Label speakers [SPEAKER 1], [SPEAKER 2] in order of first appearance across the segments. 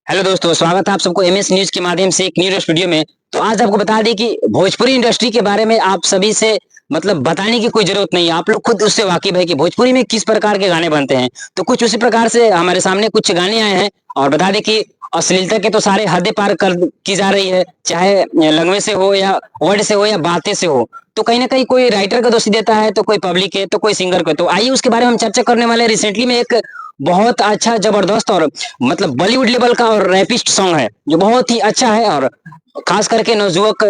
[SPEAKER 1] Hello दोस्तों, स्वागत है आप सबको एमएस न्यूज के माध्यम से एक न्यूज वीडियो में। तो आज आपको बता दें कि भोजपुरी इंडस्ट्री के बारे में आप सभी से बताने की कोई जरूरत नहीं है। आप लोग खुद उससे वाकिफ है कि भोजपुरी में किस प्रकार के गाने बनते हैं। तो कुछ उसी प्रकार से हमारे सामने कुछ गाने आए हैं और बता दें कि अश्लीलता के तो सारे हदें पार कर की जा रही है, चाहे लंगवे से हो या वर्ड से हो या बातें से हो। तो कहीं ना कहीं कोई राइटर का दोषी देता है, तो कोई पब्लिक है, तो कोई सिंगर को। तो आइए उसके बारे में हम चर्चा करने वाले हैं। रिसेंटली में एक बहुत अच्छा जबरदस्त और बॉलीवुड लेवल का और रैपिस्ट सॉन्ग है जो बहुत ही अच्छा है और खास करके नवजुवक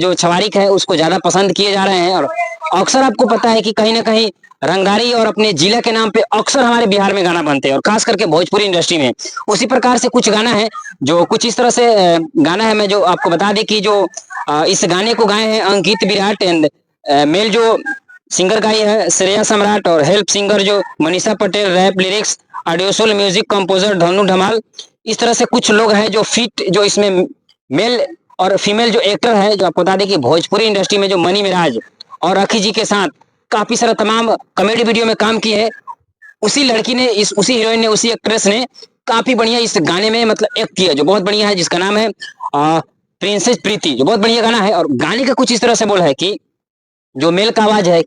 [SPEAKER 1] जो छवारिक है उसको ज्यादा पसंद किए जा रहे हैं। और अक्सर आपको पता है कि कहीं ना कहीं रंगदारी और अपने जिला के नाम पे अक्सर हमारे बिहार में गाना बनते हैं और खास करके भोजपुरी इंडस्ट्री में उसी प्रकार से कुछ गाना है जो कुछ इस तरह से गाना है। मैं जो आपको बता दें कि जो इस गाने को गाए हैं अंकित विराट एंड मेल जो सिंगर गाई है श्रेया सम्राट और हेल्प सिंगर जो Manisha Patel, rap lyrics Audiosoul music composer Dhanu Dhamal. इस तरह से कुछ लोग हैं जो फिट जो इसमें मेल और फीमेल जो एक्टर है। जो आपको बता दें कि भोजपुरी इंडस्ट्री में जो मनी मिराज और अखी जी के साथ काफी सारा तमाम कॉमेडी वीडियो में काम किए है, उसी लड़की ने उसी हीरोइन ने, उसी एक्ट्रेस ने काफी बढ़िया इस गाने में एक्ट किया जो बहुत बढ़िया है, जिसका नाम है प्रिंसेस प्रीति, जो बहुत बढ़िया गाना है। और गाने का कुछ इस तरह से बोल है कि जो मेल का आवाज है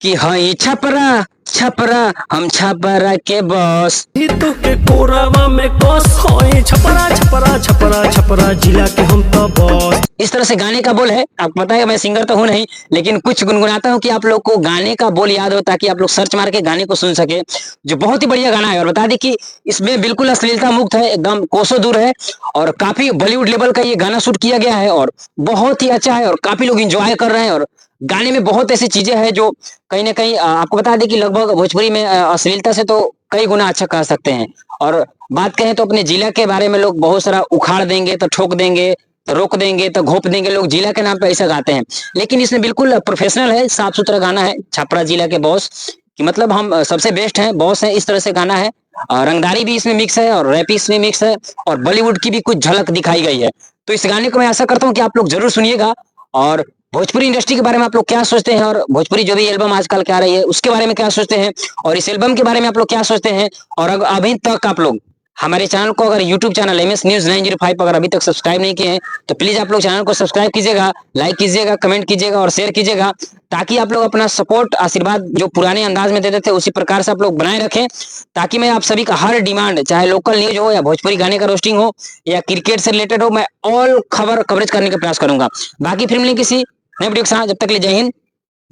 [SPEAKER 1] कि हई छपरा छपरा हम छपरा के बॉस
[SPEAKER 2] तो के कोरावा में कस होई छपरा छपरा छपरा छपरा जिला के हम तो बॉस।
[SPEAKER 1] इस तरह से गाने का बोल है। आपको पता है मैं सिंगर तो हूं नहीं, लेकिन कुछ गुनगुनाता हूं कि आप लोग को गाने का बोल याद हो ताकि आप लोग सर्च मार के गाने को सुन सके, जो बहुत ही बढ़िया गाना है। और बता दें कि इसमें बिल्कुल अश्लीलता मुक्त है, एकदम कोसों दूर है और काफी बॉलीवुड लेवल का ये गाना शूट किया गया है और बहुत ही अच्छा है और काफी लोग इंजॉय कर रहे हैं। और गाने में बहुत ऐसी चीजें हैं जो कहीं ना कहीं आपको बता दें कि लगभग भोजपुरी में अश्लीलता से तो कई गुना अच्छा कह सकते हैं। और बात कहें तो अपने जिला के बारे में लोग बहुत सारा उखाड़ देंगे तो ठोक देंगे, तो रोक देंगे तो घोप देंगे, लोग जिला के नाम पे ऐसा गाते हैं। लेकिन इसमें बिल्कुल प्रोफेशनल है, साफ सुथरा गाना है, छपरा जिला के बॉस कि हम सबसे बेस्ट हैं, बॉस हैं, इस तरह से गाना है। रंगदारी भी इसमें मिक्स है और रैप इसमें मिक्स है और बॉलीवुड की भी कुछ झलक दिखाई गई है। तो इस गाने को मैं आशा करता हूँ कि आप लोग जरूर सुनिएगा। और भोजपुरी इंडस्ट्री के बारे में आप लोग क्या सोचते हैं और भोजपुरी जो भी एल्बम आजकल क्या आ रही है उसके बारे में क्या सोचते हैं और इस एल्बम के बारे में आप लोग क्या सोचते हैं। और अभी तक आप लोग हमारे चैनल को, अगर यूट्यूब चैनल एमएस न्यूज 905 अगर अभी तक सब्सक्राइब नहीं किए हैं तो प्लीज आप लोग चैनल को सब्सक्राइब कीजिएगा, लाइक कीजिएगा, कमेंट कीजिएगा और शेयर कीजिएगा, ताकि आप लोग अपना सपोर्ट आशीर्वाद जो पुराने अंदाज में देते थे उसी प्रकार से आप लोग बनाए रखें, ताकि मैं आप सभी का हर डिमांड, चाहे लोकल न्यूज हो या भोजपुरी गाने का रोस्टिंग हो या क्रिकेट से रिलेटेड हो, मैं ऑल खबर कवरेज करने का प्रयास करूंगा। बाकी फिर मिलेंगे किसी नए वीडियो के साथ, जब तक के लिए जय हिंद,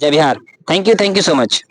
[SPEAKER 1] जय Bihar. Thank you so much.